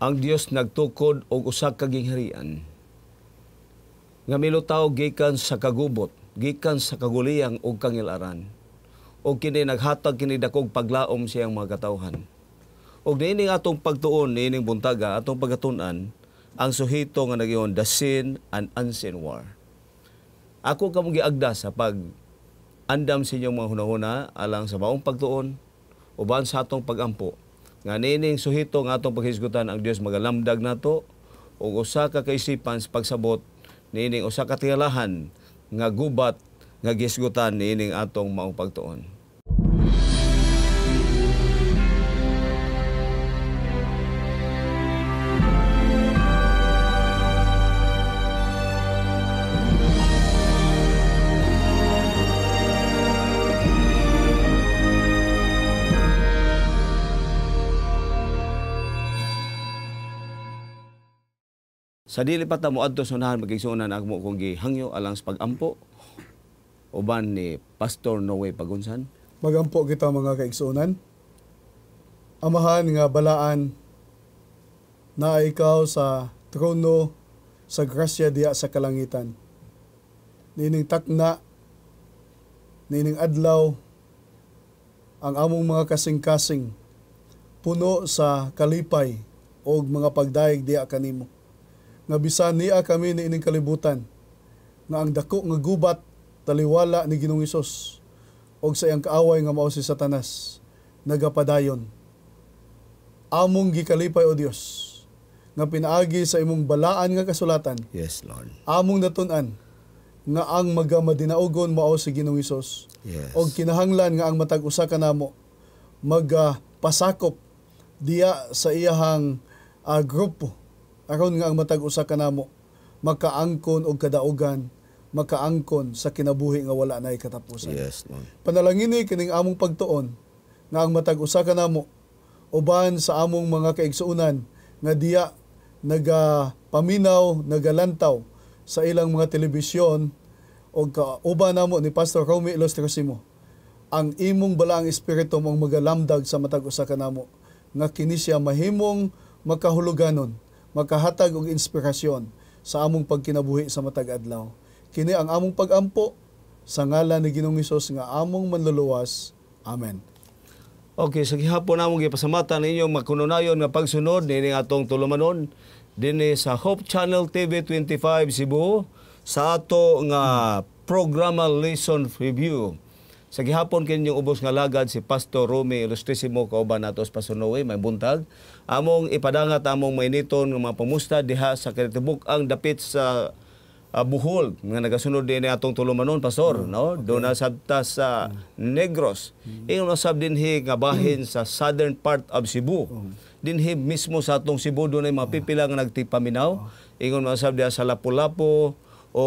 ang Dios nagtukod og usa ka gingharian nga milutaw gikan sa kagubot, gikan sa kaguliyang ug kangilaran. O kini naghatag kini dakog paglaom siyang mga katawhan. Og niining atong pagtuon, niining buntaga, atong pagatun-an, ang suhito nga nagyon, the sin and unseen war. Ako kamong giagda sa pag-andam sa inyong mga hunahuna alang sa maong pagtuon, uban sa atong pagampo. Nga niining suhito nga atong paghisgutan ang Dios magalamdag nato, o usa ka kaisipan sa pagsabot, niining usa ka tingalahan nga gubat nga gisgutan niining atong maong pagtuon. Sa dili pa ta moadto sunahan magigsunan ako kung gihangyo alang sa pagampo uban ni Pastor Noe Pagunsan. Magampo kita mga kaigsunan. Amahan nga balaan na ikaw sa trono sa grasya diya sa kalangitan. Nining takna, nining adlaw, ang among mga kasing-kasing puno sa kalipay o mga pagdaig diya kanimo. Nga bisan niya kami ni ining kalibutan, nga ang dako nga gubat taliwala ni Ginoong Hesus og sa iyang kaaway nga mao si Satanas nagapadayon. Among gikalipay o Dios nga pinaagi sa imong balaan nga kasulatan. Yes, Lord. Among natun-an nga ang magamadinaugon mao si Ginoong Hesus. Yes. Og kinahanglan nga ang matag usa kanamo magpasakop diya sa iyahang grupo aron nga ang matag usa kanamo makaangkon og kadaugan, makaangkon sa kinabuhi nga wala nay katapusan. Yes, Lord. Panalangini kining among pagtuon nga ang matag usa kanamo uban sa among mga kaigsuonan nga diya nagapaminaw, nagalantaw sa ilang mga telebisyon o kauban namo ni Pastor Romy Ilustrasimo. Ang imong balaang espiritu mong magalamdag sa matag usa kanamo nga kini siya mahimong makahuluganon, makahatag og inspirasyon sa among pagkinabuhi sa matag adlaw. Kini ang among pagampo sa ngalan ni Ginoong Hesus nga among manluluwas. Amen. Okay, sa gihapon namong gipasamatan ninyo makununayon nga pagsunod nining atong tulumanon dinhi sa Hope Channel TV 25 Cebu sa ato nga programa Lesson Review. Sa gihapon kinyong ubos nga lagad si Pastor Romy Ilustrasimo kauban nato sa Pastor Noe may buntag. Among ipadangat among mainiton nga mga pamusta diha sa kitibuk ang dapit sa Bohol nga nagasunod din atong tulumanon pastor, no? Okay. Doon na sabta sa Negros. Ingon na sab dinhi nga bahin sa southern part of Cebu. Dinhi mismo sa atong Cebu doon ay mga pipila nga nagtipaminaw. Ingon na sab diha sa Lapu-Lapu o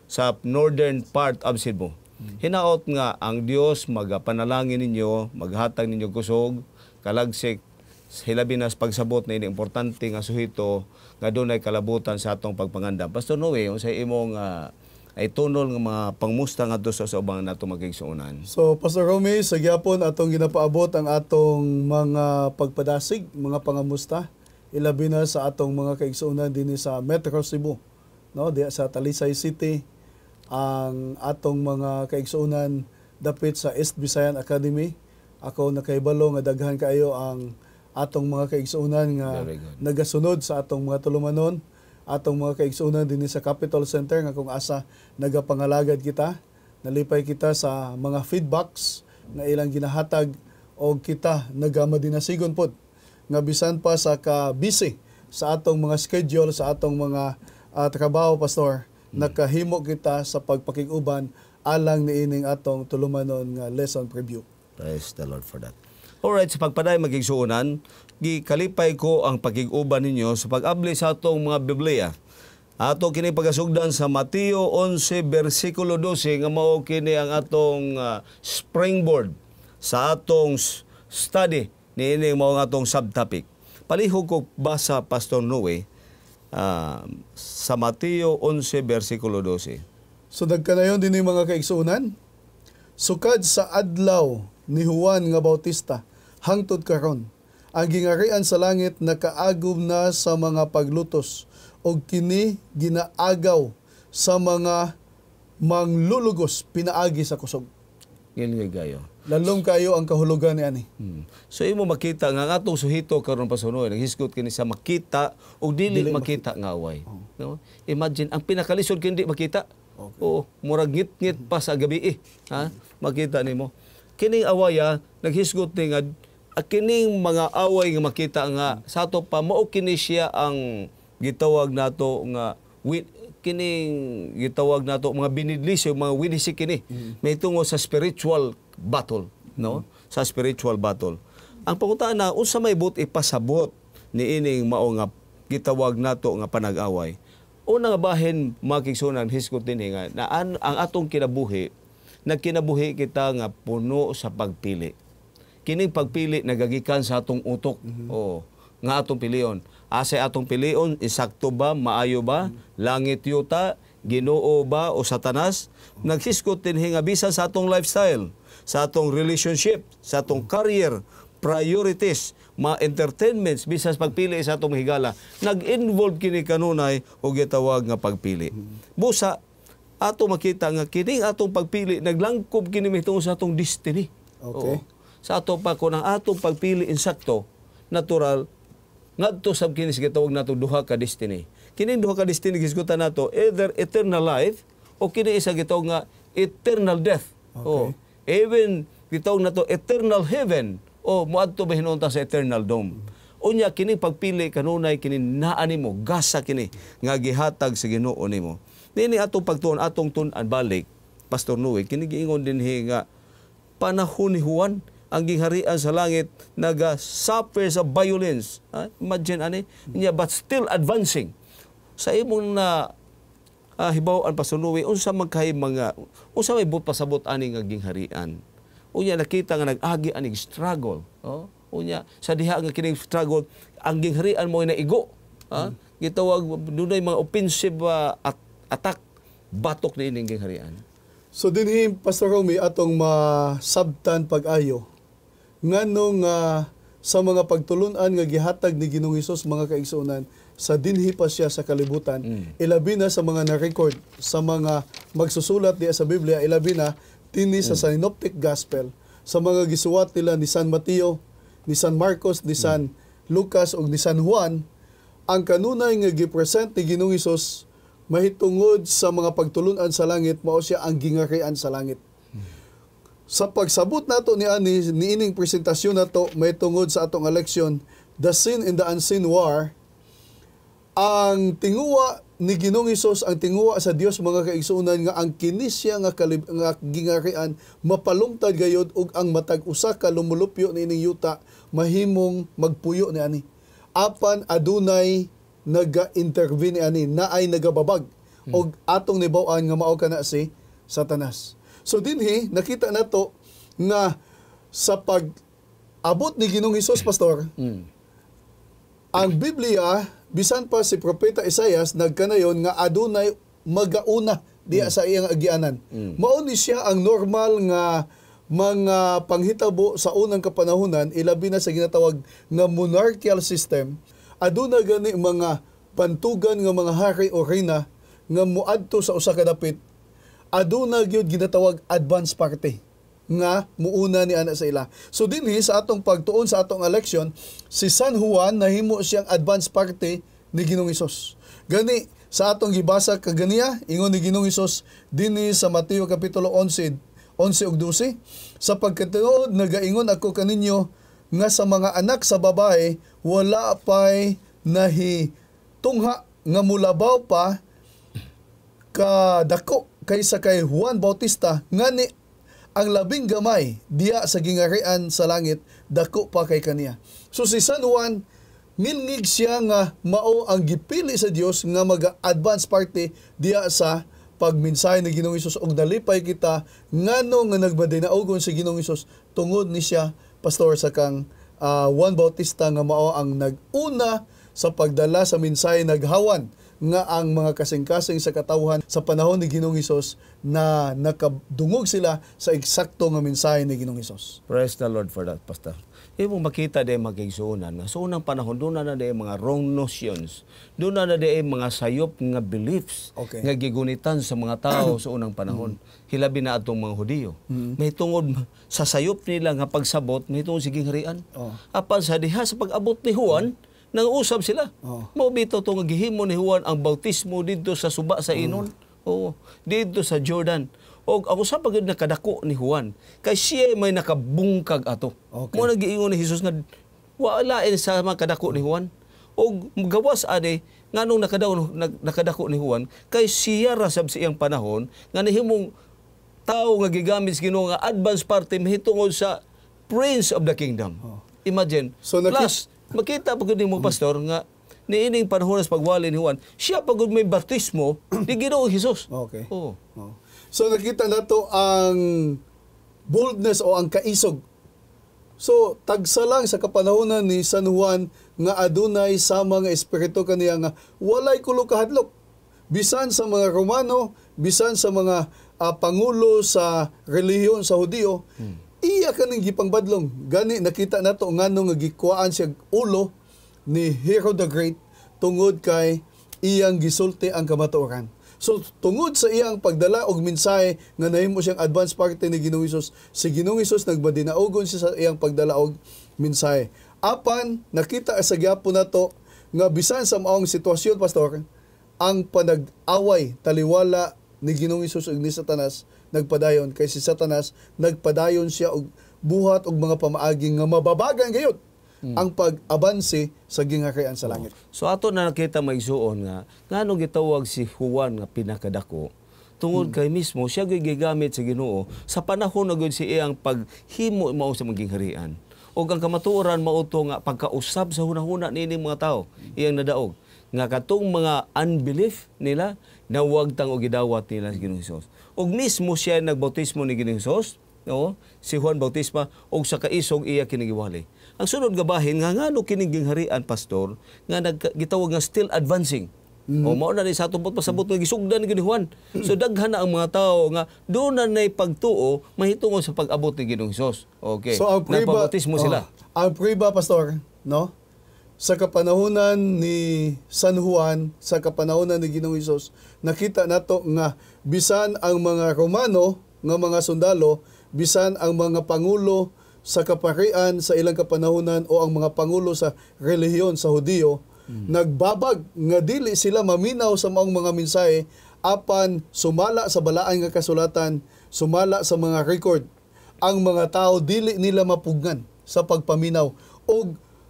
sa northern part of Cebu. Hinaot nga ang Dios magapanalangin ninyo, maghatag ninyo kusog, kalagsik, hilabi na sa pagsabot na ini importante nga suhito nga doon ay kalabutan sa atong pagpangandam. Pastor Noe, sa imong ay tunol nga mga pangmusta nga sa ubang nato magigsuonan. So, Pastor Romy, sa gyapon atong ginapaabot ang atong mga pagpadasig, mga pangamusta, ilabi na sa atong mga kaigsuonan dinhi sa Metro Cebu, no, diya sa Talisay City, ang atong mga kaigsuonan dapit sa East Visayan Academy. Ako nakahibalo nga daghan kaayo ang atong mga kaigsuonan nga nagasunod sa atong mga tulumanon, atong mga kaigsuonan dinhi sa Capitol Center nga kung asa nagapangalagad kita, nalipay kita sa mga feedbacks na ilang ginahatag o kita nagamadinasigon pod nga bisan pa sa ka-busy sa atong mga schedule, sa atong mga trabaho, pastor, nakahimo kita sa pagpakiguban alang niining atong tulumanon nga lesson preview. Praise the Lord for that. Alright, sa pagpaday magigsuonan, gikalipay ko ang pagig-uban ninyo sa pag-abli sa atong mga Biblia. Ato kini pagasugdan sa Mateo 11 versikulo 12 nga mao kini ang atong springboard sa atong study niini mao nga atong subtopic. Palihog ko basa Pastor Noe sa Mateo 11 versikulo 12. So dagkanayon dinhi mga kaigsuonan, sukad sa adlaw ni Juan nga Bautista hangtod karon ang gingarian sa langit nakaagom na sa mga paglutos o kini ginaagaw sa mga manglulugos pinaagi sa kusog. Ngil gayo. Lalong kayo ang kahulugan ni ani. So imo makita nga ang atong suhito karon pasunoy naghisgot kini sa makita o dili makita nga away. No? Imagine ang pinakalisod kindi makita. Okay. Oo, murag ngit-ngit pa sa gabi ha? Makita nimo. Kining awaya naghisgot ni nga kining mga away nga makita nga sa ato pa mao kini siya ang gitawag nato nga kining gitawag nato mga binidlisyo, mga winisik kini. May tungo sa spiritual battle, no? Sa spiritual battle. Ang pangutaan na unsa may but ipasabot ni ining mao nga gitawag nato nga panag-away. Una nga bahin makigsunan hiskot dinhi nga na ang atong kinabuhi nagkinabuhi kita nga puno sa pagpili. Kining pagpili nagagikan sa atong utok. Nga atong pilion. Asa atong pilion, isakto ba, maayo ba, langit yuta, Ginoo ba o Satanas? Nagsiskot dinhi nga bisan sa atong lifestyle, sa atong relationship, sa atong career, priorities, mga entertainments, bisan sa pagpili sa atong higala, nag-involve kini kanunay o gitawag nga pagpili. Busa, ato makita nga kining atong pagpili naglangkob kini mitungod sa atong destiny. Okay. Sa ato pa kun ang atong pagpili insakto, natural ngadto sab kini sa gitawag nato duha ka destiny. Kining duha ka destiny gisgutan nato either eternal life o kini isa gitawag nga eternal death. Okay. Even gitawag nato eternal heaven o moadto ba hinunta sa eternal dome. Unya kini pagpili kanunay kini naa nimo gasa kini nga gihatag sa Ginoo nimo. Nini atong pagtuon atong tun-an balik Pastor Noe kini giingon dinhi nga panahon ni Juan ang gingharian sa langit naga-suffer sa violence. Imagine ani niya but still advancing. Sa imong na hibaw-an Pastor Noe unsa man kay mga unsa may but pasabot ani nga gingharian. Unya nakita nga nag-agi aning struggle. Unya sa diha nga kining struggle ang gingharian mo na igo. Gitawag dunay mga offensive attack batok ni ining gingharian. So dinhi Pastor Romy atong masabtan pag-ayo nganong sa mga pagtulunan nga gihatag ni Ginoong Hesus mga kaigsuonan sa dinhi pa siya sa kalibutan ilabi na sa mga na-record sa mga magsusulat diya sa Biblia ilabi na dinhi sa Synoptic Gospel sa mga gisuwat nila ni San Mateo, ni San Marcos, ni San Lucas ug ni San Juan ang kanunay nga gipresent ni Ginoong Hesus mahitungod sa mga pagtulunan sa langit mao siya ang gingarian sa langit. Sa pagsabot nato ni ining presentasyon nato mahitungod sa atong eleksyon, the sin and the unseen war, ang tinguwa ni Ginoong Hesus, ang tinguwa sa Dios mga kaigsuonan nga ang kini siya nga gingarian mapalungtad gayod ug ang matag usa ka lumulupyo ni ining yuta mahimong magpuyo ni ani. Apan adunay naga-intervene ani naay nagababag og atong nibaw-an nga mao kana si Satanas. So dinhi nakita nato nga sa pag-abot ni Ginoong Hesus Pastor, ang Biblia bisan pa si propeta Isaias nagkanayon nga adunay magauna diya sa iyang agianan. Mao ni siya ang normal nga mga panghitabo sa unang kapanahunan ilabi na sa ginatawag nga monarchical system. Aduna gani mga bantugan nga mga hari o reyna nga muadto sa usa ka dapit. Aduna gyud ginatawag advance party nga muuna ni ana sa ila. So dinhi sa atong pagtuon sa atong election, si San Juan nahimo siyang advance party ni Ginoong Hesus. Gani sa atong gibasa kaganiya ingon ni Ginoong Hesus dinhi sa Mateo kapitulo 11 ug 12, sa pagkatuod nagaingon ako kaninyo nga sa mga anak sa babae wala pay nahitungha nga mulabaw pa kadako kaysa kay Juan Bautista ngani ang labing gamay diya sa gingarian sa langit dako pa kay kaniya. So si San Juan milngig siya nga mao ang gipili sa Dios nga mag-advance party diya sa pagmensahe ni Ginoong Hesus og dalipay kita ngano nga nagbadinaogon si Ginoong Hesus tungod ni siya pastor sa kang Juan Bautista nga mao ang nag-una sa pagdala sa mensahe naghawan nga ang mga kasing-kasing sa katawhan sa panahon ni Ginoong Hesus na nakadungog sila sa eksakto nga mensahe ni Ginoong Hesus. Praise the Lord for that, Pastor. Imo makita din magigsuunan nga sa unang panahon doon na din mga wrong notions. Doon na din mga sayop nga beliefs nga gigunitan sa mga tao sa unang panahon. Hilabi na atong mga Hudiyo. May tungod sa sayop nila nga pagsabot, may tungod siging harian. Apan sa diha sa pag-abot ni Juan, nang usab sila. Mao bitaw to nga gihimo ni Juan ang bautismo didto sa suba sa Inon. Didto sa Jordan. O ako sa pagod nakadako ni Juan, kay siya may nakabungkag ato. Mo nagiingon ni Hesus nga wala sa makadako ni Juan. O gawas ade nganong nakadako ni Juan, kay siya ra sab siyang panahon nga nahimong tao nga gigamit sa Ginoo nga advance party mahitungod sa Prince of the Kingdom. Imagine. So, plus makita pagod mo Pastor nga niining panahon sa pagwali ni Juan, siya pagod may baptismo ni Ginoong Hesus. So nakita nato ang boldness o ang kaisog. So tagsa lang sa kapanahonan ni San Juan nga adunay sama nga espiritu kaniya nga walay kulo kahadlok. Bisan sa mga Romano, bisan sa mga pangulo sa relihiyon sa Hudiyo, iya kaning gipangbadlong. Gani nakita nato ngano nga gikuhaan siya ulo ni Herod the Great tungod kay iyang gisulti ang kamatuoran. So tungod sa iyang pagdala og mensahe nga nahimo siyang advance party ni Ginoong Hesus, si Ginoong Hesus nagbadinaogon siya sa iyang pagdala og mensahe. Apan nakita sa gyapon nato nga bisan sa maong sitwasyon Pastor, ang panag-away taliwala ni Ginoong Hesus ug ni Satanas nagpadayon, kay si Satanas nagpadayon siya og buhat og mga pamaagi nga mababagan gayud ang pag-abanse sa gingharian sa langit. So ato na nakita maigsuon nga ngano gitawag si Juan nga pinakadako tungod kay mismo siya gigamit sa Ginoo sa panahon na gud si iyang paghimo mao sa gingharian. Og ang kamatuoran mao to nga pagkausab sa hunahuna niining mga tao iyang nadaog nga katong mga unbelief nila nawag tang og gidawat nila sa Ginoong Hesus. Og mismo siya nagbautismo ni Ginoong Hesus, si Juan Bautista og sa kaisog iya kinigiwali. Ang sunod nga bahin nga ngano kining gingharian Pastor nga gitawag nga still advancing. Mao na ni sa atong pasabot nga gisugdan ni Juan. So daghan na ang mga tao nga doon na nay pagtuo mahitungod sa pag-abot ni Ginoong Hesus. Okay. So ang nagpabautismo sila. Ang priba Pastor, no? Sa kapanahunan ni San Juan, sa kapanahunan ni Ginoong Hesus, nakita nato nga bisan ang mga Romano nga mga sundalo, bisan ang mga pangulo sa kaparian sa ilang kapanahunan o ang mga pangulo sa relihiyon sa Hudiyo, nagbabag nga dili sila maminaw sa maong mga mensahe apan sumala sa balaan nga kasulatan, sumala sa mga record. Ang mga tao dili nila mapugnan sa pagpaminaw o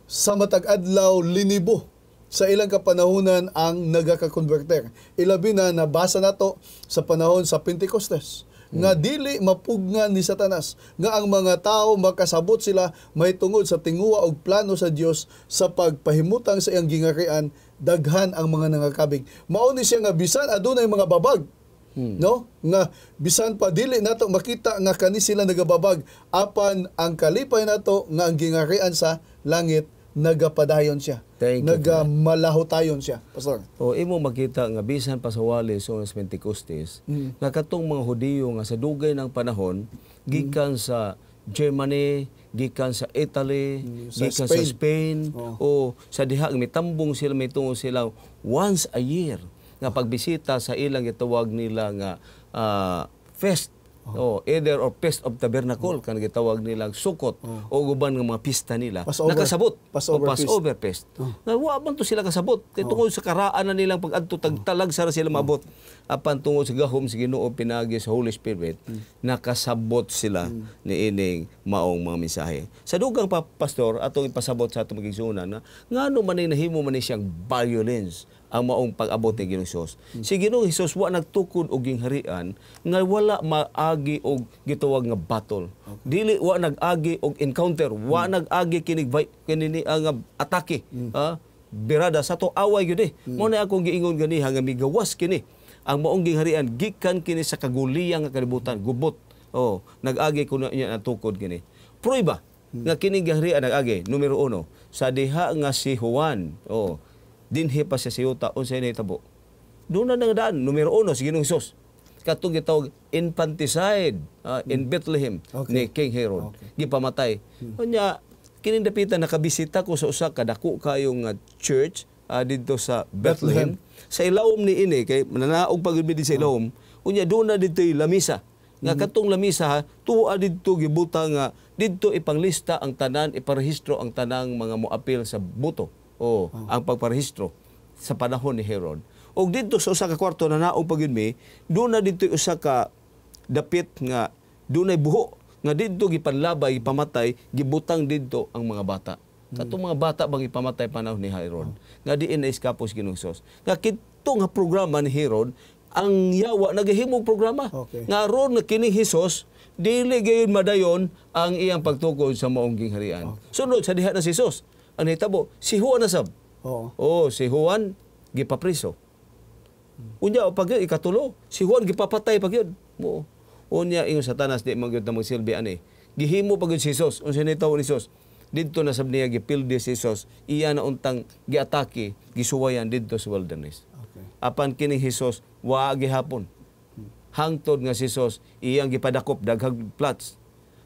sa matag adlaw linibo sa ilang kapanahunan ang nagaka-converter. Ilabi na nabasa nato sa panahon sa Pentecostes nga dili mapugnan ni Satanas, nga ang mga tao makasabot sila mahitungod sa tinguha og plano sa Dios sa pagpahimutang sa iyang gingharian, daghan ang mga nangakabig. Mao ni siya nga bisan adunay mga babag, no? Nga bisan pa dili nato makita nga kani sila nagababag, apan ang kalipay nato nga ang gingharian sa langit nagapadayon siya. Nagamalahotayon siya, Pastor. Imo makita nga bisan pa sa wali sa Pentecostes, nga katong mga Hudiyo nga sa dugay ng panahon, gikan sa Germany, gikan sa Italy, gikan sa Spain, o sa diha mitambong sila, may tungo sila once a year nga pagbisita sa ilang gitawag nila nga fest, either or Feast of Tabernacle kan gitawag nilang Sukkot o guban nga mga pista nila nakasabot Passover Feast. Nga wa man to sila kasabot kay tungod sa karaan na nilang pag-adto tagtalag sara sila maabot apan tungod sa gahom sa Ginoo pinagi sa Holy Spirit nakasabot sila niining maong mga mensahe. Sa dugang Pastor atong ipasabot sa atong magigsunan ngano man ay nahimo man siyang violence ang maong pag-abot ni Ginoong Hesus. Si Ginoong Hesus wa nagtukod og gingharian nga wala maagi og gitawag nga battle. Dili wa nag-agi og encounter, wa nag-agi kinig ang atake. Birada sa to away gyud Mao na akong giingon ganiha nga migawas kini ang maong gingharian gikan kini sa kaguliyang nga kalibutan, gubot. Nag-agi kuno niya natukod kini. Prueba nga kini gingharian nag-agi numero 1 sa diha nga si Juan. Dinhi pa siya siyuta unsay nahitabo. doon na daan. Numero 1, si Ginoong Hesus. Katong gitawag infanticide in Bethlehem ni King Herod. Gipamatay. Unya, kinindapitan nakabisita ko sa usa ka dako kayong church dito sa Bethlehem. Sa ilawom ni ini kay mananaog pagubid sa ilawom. Unya doon na dito lamisa. Nga katong lamisa tuwa dito gibutang nga dito ipanglista ang tanan, iparehistro ang tanang mga moapil sa buto o ang pagparehistro sa panahon ni Herod. Og dito sa usa ka kwarto na naong pagyud mi, doon na dito usa ka dapit nga dunay buho nga dito gipanlabay, gipamatay, gibutang dito ang mga bata. Katong mga bata bang ipamatay panahon ni Herod. Nga diin na iskapos Ginoong Hesus. Nga kito nga programa ni Herod ang yawa nagahimong programa. Nga ron nga kining Hesus dili gayon madayon ang iyang pagtukod sa maong gingharian. Sunod sa diha na si Hesus, ang hitabo si Juan nasab. Si Juan gipapriso. Unya pag ikatulo, si Juan gipapatay pag yun. Unya ingon Satanas di man gyud na magsilbi ani. Gihimo pag si Hesus, unsa ni tawo ni Hesus? Didto na sab niya gipildi si Hesus, iya na untang giatake, gisuwayan didto sa wilderness. Apan kining Hesus wa gihapon. Hangtod nga si Hesus iyang gipadakop daghag plots.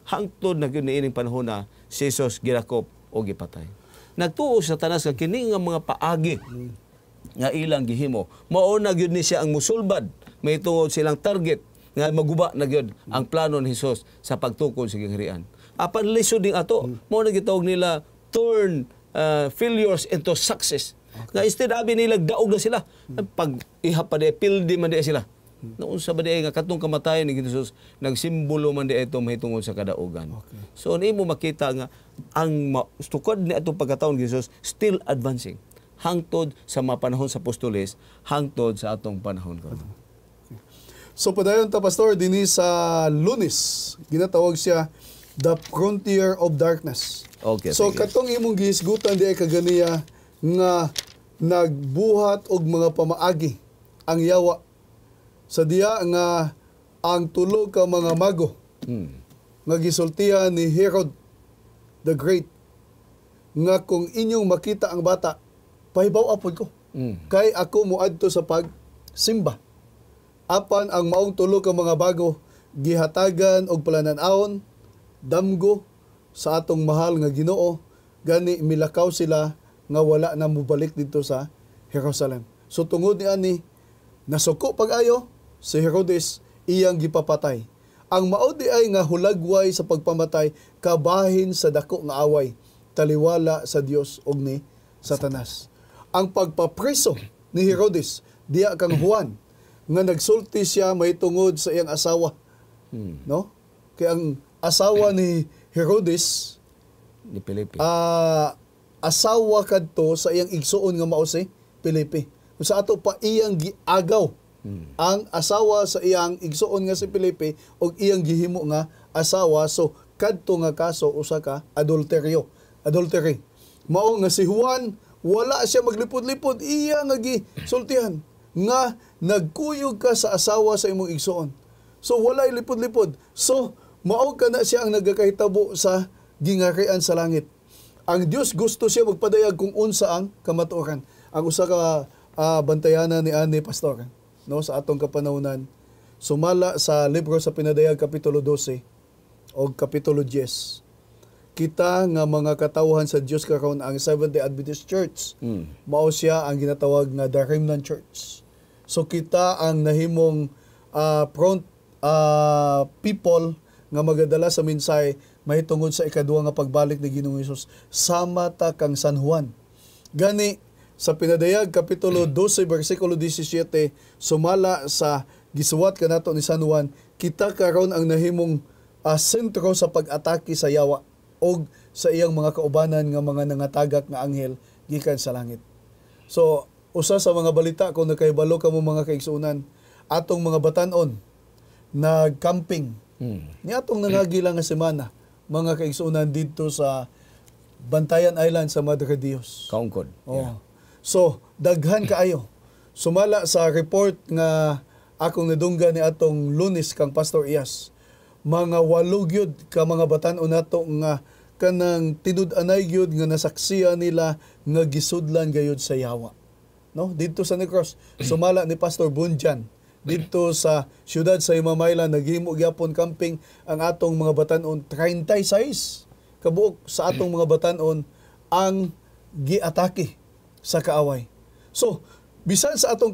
Hangtod na gyud niining panahon na si Hesus gidakop o gipatay. Nagtuo sa Satanas nga kini nga mga paagi nga ilang gihimo. Mao na gyud ni siya ang musulbad. May tungod silang target nga maguba na gyud ang plano ni Hesus sa pagtukod sa gingharian. Apan lisod ding ato, mao na gitawag nila turn failures into success. Nga instead abi nila daog na sila. Pag ihap pa di pildi man di sila. Naunsa ba di nga katong kamatayon ni Hesus nagsimbolo man di ito mahitungod sa kadaugan. So nimo makita nga ang tukod ni atong pagkataon ni Hesus still advancing hangtod sa mga panahon sa apostoles, hangtod sa atong panahon karon. So padayon ta pastor dinhi sa Lunes, ginatawag siya the frontier of darkness. So katong imong gihisgutan di ay kaganiya nga nagbuhat og mga pamaagi ang yawa sa diya nga ang tulo ka mga mago nga gisultihan ni Herod the Great nga kung inyong makita ang bata pahibaw apod ko kay ako moadto sa pagsimba. Apan ang maong tulo ka mga bago gihatagan og palanan-awon damgo sa atong mahal nga Ginoo gani milakaw sila nga wala na mubalik dito sa Jerusalem. So tungod ni ani nasuko pag-ayo si Herodes iyang gipapatay. Ang mao di ay nga hulagway sa pagpamatay kabahin sa dako nga away taliwala sa Dios ug ni Satanas. Ang pagpapreso ni Herodes diya kang Juan nga nagsulti siya may tungod sa iyang asawa. No? Kaya ang asawa ni Herodes ni Felipe. Asawa kadto sa iyang igsuon nga mao si Felipe. Sa ato pa iyang giagaw ang asawa sa iyang igsuon nga si Felipe og iyang gihimo nga asawa. So kadto nga kaso usa ka adultery. Mao nga si Juan wala siya maglipod-lipod iya nga gisultihan nga nagkuyog ka sa asawa sa imong igsuon. So wala lipod-lipod. So mao kana siya ang nagakahitabo sa gingarian sa langit. Ang Dios gusto siya magpadayag kung unsa ang kamatuoran. Ang usa ka bantayanan ni ani pastor no sa atong kapanahunan sumala sa libro sa Pinadayag kapitulo 12 o kapitulo 10. Kita nga mga katawhan sa Dios karon ang Seventh-day Adventist Church. Mao siya ang ginatawag nga the Remnant Church. So kita ang nahimong front people nga magadala sa mensahe mahitungod sa ikaduha nga pagbalik ni Ginoong Hesus sama ta kang San Juan. Gani sa Pinadayag kapitulo 12 bersikulo 17 sumala sa gisuwat kanato ni San Juan, kita karon ang nahimong sentro sa pag-atake sa yawa og sa iyang mga kaubanan nga mga nangatagak nga anghel gikan sa langit. So usa sa mga balita kung nakahibalo kamo mga kaigsuonan atong mga batan-on nag-camping. Ni atong nangagila nga semana mga kaigsuonan dito sa Bantayan Island sa Madre Dios. Kaungkod. So daghan kaayo. Sumala sa report nga akong nadungga ni atong Lunes kang Pastor Iyas. Mga 8 gyud ka mga batan-on nato nga kanang tinud-anay gyud nga nasaksiyan nila nga gisudlan gayud sa yawa. no? Dito sa Negros, sumala ni Pastor Bunjan. Dito sa siyudad sa Himamayla, naghimo gyapon camping ang atong mga batanon 36 kabuok sa atong mga batanon ang giatake sa kaaway. So, bisan sa atong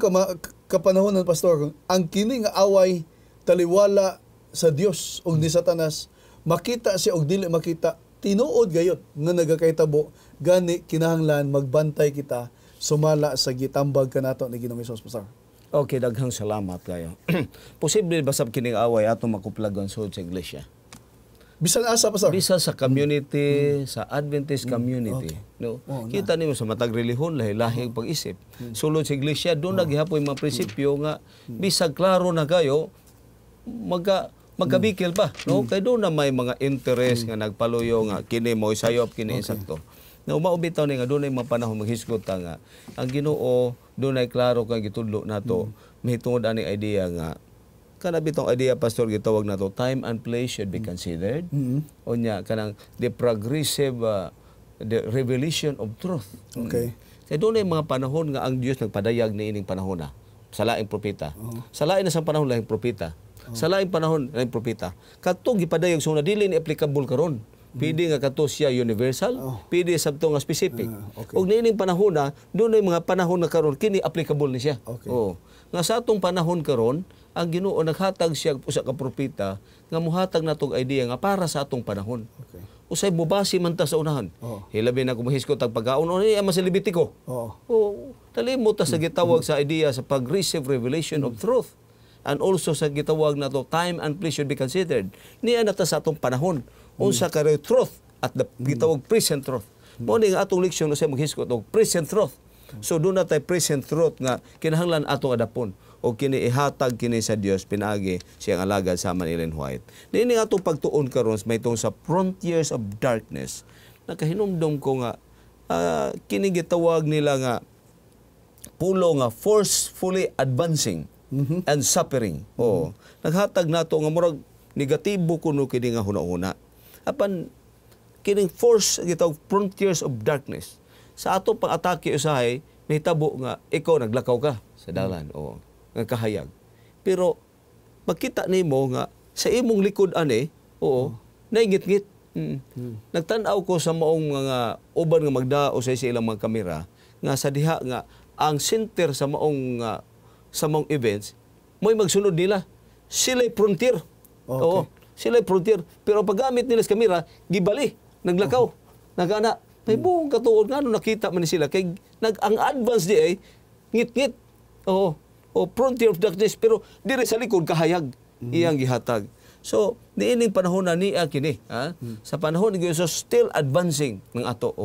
kapanahonan, Pastor, ang kini nga away taliwala sa Dios o ni Satanas, makita siya o dili makita, tinuod gayot nga nagakahitabo, gani kinahanglan magbantay kita sumala sa gitambag kanato ni Ginoong Hesus, Pastor. Okay, daghang salamat kayo. Posible ba sab kining away ato makuplagon sa iglesia? Bisan asa, Pastor? Bisa sa community, sa Adventist community, no? Kita nimo sa matag relihon lahi-lahi ang pag-isip. Sulod sa iglesia doon nagihapon mga prinsipyo nga bisag klaro na kayo magkabikil pa, no? Kay doon na may mga interest nga nagpaluyo nga kini mo sayop kini insakto. Na umaubitaw ni nga doon ay mga panahon maghisgot nga ang Ginoo doon ay klaro kang gitudlo nato mahitungod ani idea nga kana bitong idea, Pastor, gitawag nato time and place should be considered. Onya kanang the progressive the revelation of truth. Okay. Kaya doon ay mga panahon nga ang Dios nagpadayag ni ining panahon na sa laing propeta. Sa laing na sa panahon laing propeta. Sa laing panahon laing propeta. Kadto gipadayag so na dili ni applicable karon. Pwede nga kato siya universal, pwede sabto nga specific. Okay. Og niining panahon na, doon ay mga panahon na karon kini applicable ni siya. Okay. Nga sa atong panahon karon, ang Ginoo naghatag siya usa ka propeta nga muhatag natong idea nga para sa atong panahon. Okay. Usay mubasi man ta sa unahan. Hilabi na kumuhiskot ang pagkaon ni ama sa Levitico. Talimot ta sa gitawag sa idea sa pag-receive revelation of truth. And also sa gitawag nato time and place should be considered. Niya na ta sa atong panahon. Unsa ka truth at the gitawag present truth. Mao ni nga atong leksyon usay maghiskot og present truth. So doon na tay present truth nga kinahanglan atong adapon o kini ihatag kini sa Dios pinaagi siyang alagad sa Ellen White. Niini nga atong pagtuon karon may tong sa frontiers of darkness. Nakahinumdom ko nga kini gitawag nila nga pulo nga forcefully advancing and suffering. Naghatag nato nga murag negatibo kuno kini nga hunahuna. Apan kining force gitawag frontiers of darkness. Sa ato pang atake usahay nahitabo nga ikaw naglakaw ka sa dalan nga kahayag. Pero makita nimo nga sa imong likod ani naingit-ngit. Nagtan-aw ko sa maong mga uban nga magdao sa ilang mga kamera nga sa diha nga ang center sa maong events mo'y magsunod nila. Sila'y frontier. Sila'y frontier. Pero paggamit nila sa kamera, gibali, naglakaw, nagana. May buong katuod nga nakita man sila kay ang advance di ay ngit-ngit. Frontier of darkness pero dire sa likod kahayag iyang gihatag. So niining panahon na niya kini, sa panahon ni Jesus still advancing ng ato.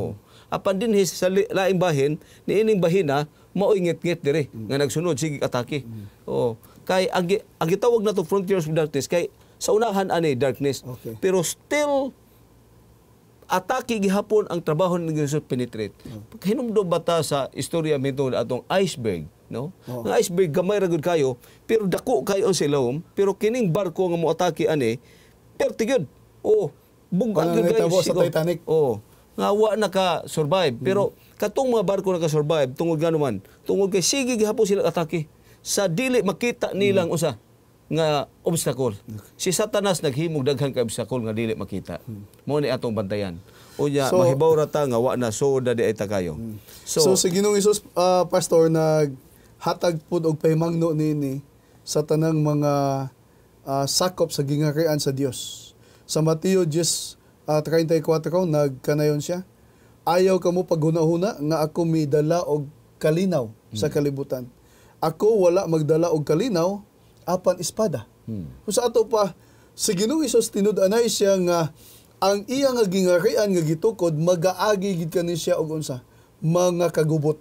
Apan din sa laing bahin, niining bahina maoy ngit-ngit dire nga nagsunod sige atake. Kay ang gitawag nato frontiers of darkness kay sa unahan ani darkness. Pero still atake gihapon ang trabaho ni Jesus penetrate. Hinumdum bata sa istorya mito atong iceberg, no? Ang iceberg gamay ra gud kayo, pero dako kayo sa ilawom, pero kining barko nga moatake ani pertigod. Bungkag gud kayo sa Titanic. Nga wa naka-survive. Pero katong mga barko naka-survive tungod ganuman, tungod kay sige gihapon sila atake sa dili makita nilang usa nga obstacle. Si Satanas naghimog daghan ka obstacle nga dili makita. Mao ni atong bantayan. Unya mahibaw ra ta nga wa na soda di ay ta kayo. So si Ginoong Hesus, Pastor, naghatag pud og pahimangno nini sa tanang mga sakop sa gingarian sa Dios. Sa Mateo 10:34 nagkanayon siya. Ayaw kamo paghuna-huna nga ako may dala og kalinaw sa kalibutan. Ako wala magdala og kalinaw apan espada. Kung sa ato pa, si Ginoong Hesus tinud-anay siya nga ang iya nga gingarian nga gitukod magaagi gid kani siya og unsa mga kagubot,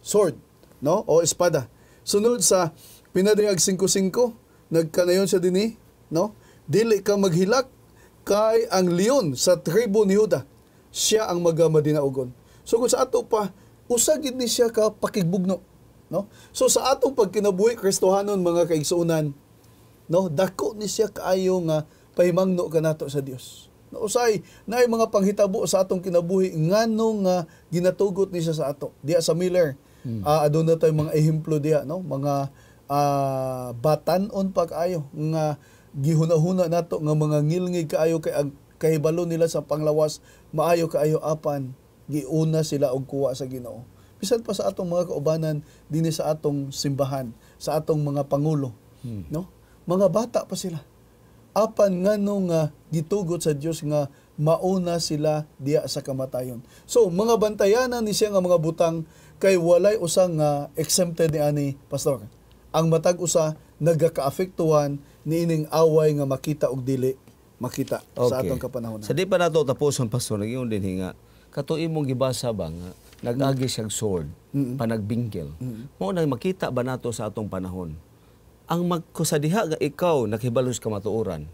sword, no, o espada. Sunod sa pinadayag 5:5 nagkanayon siya dinhi, no, dili ka maghilak kay ang leon sa tribo ni Juda siya ang magamadinaugon. So kung sa ato pa usa gid ni siya ka pakigbugno, no? So sa atong pagkinabuhi Kristohanon mga kaigsuonan, no, dako ni siya kaayo nga pahimangno kanato sa Dios. No, usay naay mga panghitabo sa atong kinabuhi ngano nga ginatugot ni siya sa ato. Diya sa Miller aduna tay mga ehemplo diha, no? Mga batan-on pa kaayo nga gihuna-huna nato nga mga ngilngig kaayo kay ang kahibalo nila sa panglawas maayo kaayo apan giuna sila og kuwa sa Ginoo. Bisan pa sa atong mga kaubanan dinhi sa atong simbahan, sa atong mga pangulo, no? Mga bata pa sila. Apan ngano nga gitugot sa Dios nga mauna sila diya sa kamatayon. So mga bantayanan ni siya nga mga butang kay walay usang nga exempted ni ani pastor. Ang matag usa nagaka-apektuhan niining away nga makita og dili makita sa atong kapanahon. Sa di pa nato tapuson pastor, nagingon din hinga. Kato imong gibasa ba nga nag-agi siyang sword, panagbingkil. Mao nang makita ba nato sa atong panahon? Ang magkusadiha nga ikaw nakibalos ka matuoran.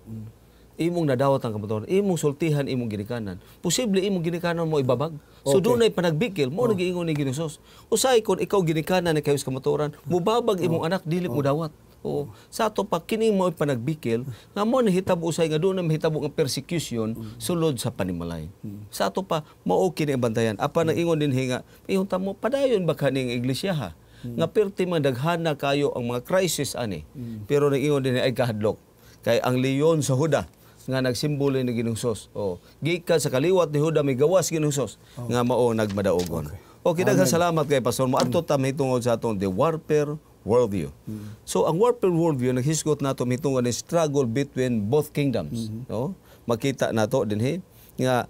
Imong nadawat ang kamatuoran, imong sultihan, imong ginikanan. Posible imong ginikanan mo ibabag. So dunay panagbikil, mo nagiingon ni Ginoos. Usay kon ikaw ginikanan na kayo sa kamatuoran, mubabag imong anak dili mo dawat. Oo. Sa ato pa kining mo panagbikil, nga mo nahitabo usay nga doon na mahitabo nga persecution sulod sa panimalay. Sa ato pa mao kini ang bantayan. Apan ingon din hinga, iyon tamo padayon ba kaning iglesia ha? Nga perti man daghana kayo ang mga crisis ani. Pero nag-ingon din ay kahadlok. Kay ang leon sa Huda nga nagsimbolo ni Ginoos. Oh, gikan sa kaliwat ni Huda may gawas Ginoos nga mao nagmadaogon. Okay, daghang salamat kay Pastor mo. Adto ta mahitungod sa atong the warfare worldview. So ang warfare worldview naghisgot nato mitungod ni struggle between both kingdoms, no? Makita nato dinhi nga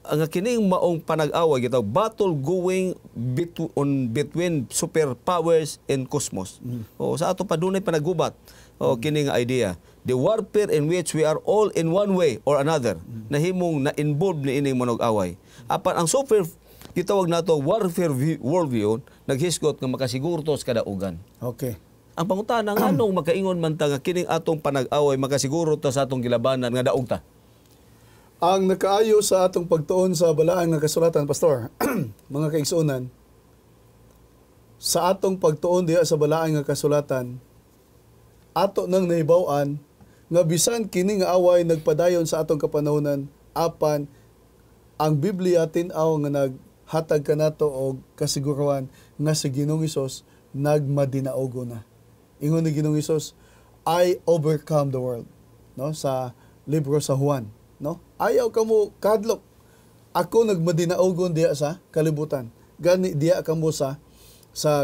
ang kining maong panag-away gitawag battle going between superpowers and cosmos. O sa ato pa dunay panagubat o kining idea, the warfare in which we are all in one way or another nahimong na-involved ni ining manog-away. Apan ang super gitawag nato warfare worldview naghisgot nga makasiguro sa kadaugan. Okay. Ang pangutana nga anong makaingon man ta nga kining atong panag-away makasiguro ta sa atong gilabanan nga daog ta. Ang nakaayo sa atong pagtuon sa balaang nga kasulatan, Pastor, mga kaigsuonan, sa atong pagtuon diha sa balaang nga kasulatan, ato nang nahibaw-an nga bisan kini nga away nagpadayon sa atong kapanahonan, apan ang Biblia tin-aw nga naghatag kanato og kasiguruhan nga si Ginoong Hesus nagmadinaogo na. Ingon ni Ginoong Hesus, I overcome the world, no? Sa libro sa Juan, no? Ayaw kamo kadlok. Ako nagmadinaogon diya sa kalibutan. Gani diya kamo sa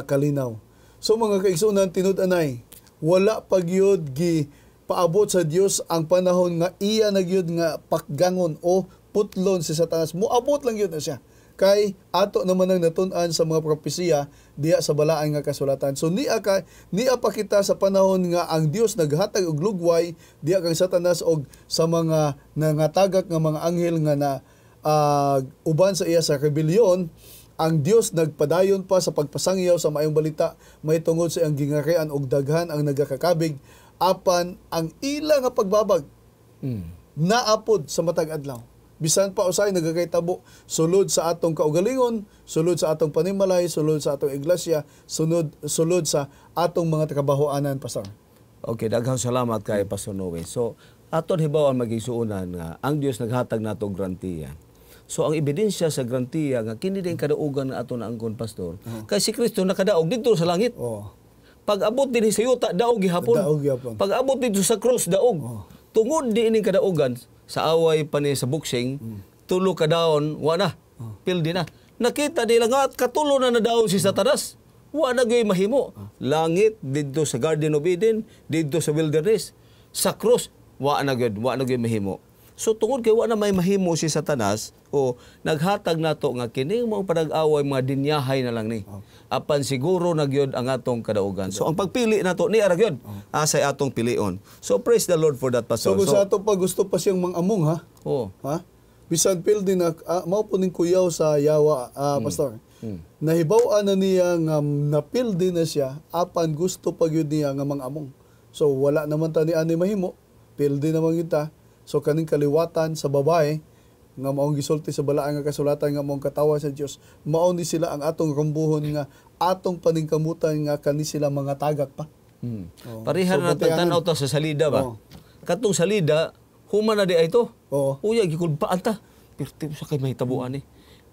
kalinaw. So mga kaigsunan tinud-anay, wala pagyud gi paabot sa Dios ang panahon nga iya nagyud nga pakgangon o putlon si Satanas. Moabot lang yun na siya. Kay ato naman ang natun-an sa mga propesiya diya sa balaang nga kasulatan. So niya pa kita sa panahon nga ang Dios naghatag og lugway diya kang Satanas og sa mga nangatagak nga mga anghel nga na uban sa iya sa rebellion. Ang Dios nagpadayon pa sa pagpasangyaw sa maayong balita mahitungod sa iyang gingarian og daghan ang nagakakabig apan ang ila nga pagbabag naapod sa matag adlaw. Bisan pa usay nagakahitabo sulod sa atong kaugalingon, sulod sa atong panimalay, sulod sa atong iglesia, sulod sa atong mga trabahoanan, Pastor. Okay, daghang salamat kay Pastor Noe. So aton hibaw ang magigsuunan nga ang Dios naghatag nato og garantiya. So ang ebidensya sa garantiya nga kini din kadaugan nga aton naangkon, Pastor. Kay si Kristo nakadaog dito sa langit. Pag abot din sa yuta daog gihapon. Pag abot dito sa cross daog. Tungod di ining kadaugan sa away pa ni sa boxing, tulo ka daon, wala, pildi na. Nakita nila nga at katulo na nadaon si Satanas. Wala gay mahimo. Langit, dito sa Garden of Eden, dito sa wilderness. Sa cross, wala gay mahimo. So tungod kay wala may mahimo si Satanas, o naghatag nato nga kining mga panag-away mga dinyahay na lang ni. Apan siguro nagyod ang atong kadaugan. So ang pagpili nato ni ara gyud asay atong pilion. So praise the Lord for that, Pastor. So sa ato pa gusto pa siyang mangamong ha. Ha? Bisan pildi na mao po ning kuyaw sa yawa, Pastor. Nahibaw-an na niya nga napildi na siya apan gusto pa gyud niya nga mangamong. So wala naman ta ni ani mahimo. Pildi naman kita. So kaning kaliwatan sa babae nga maong gisulti sa balaang nga kasulatan nga maong katawa sa Dios, mao ni sila ang atong rumbuhon nga atong paningkamutan nga kani sila mga tagak pa. Parihan so, na tan-aw ta sa salida ba? Katong salida human na di ay to. Uya gikulbaan ta. Pirti sa kay mahitabuan ni.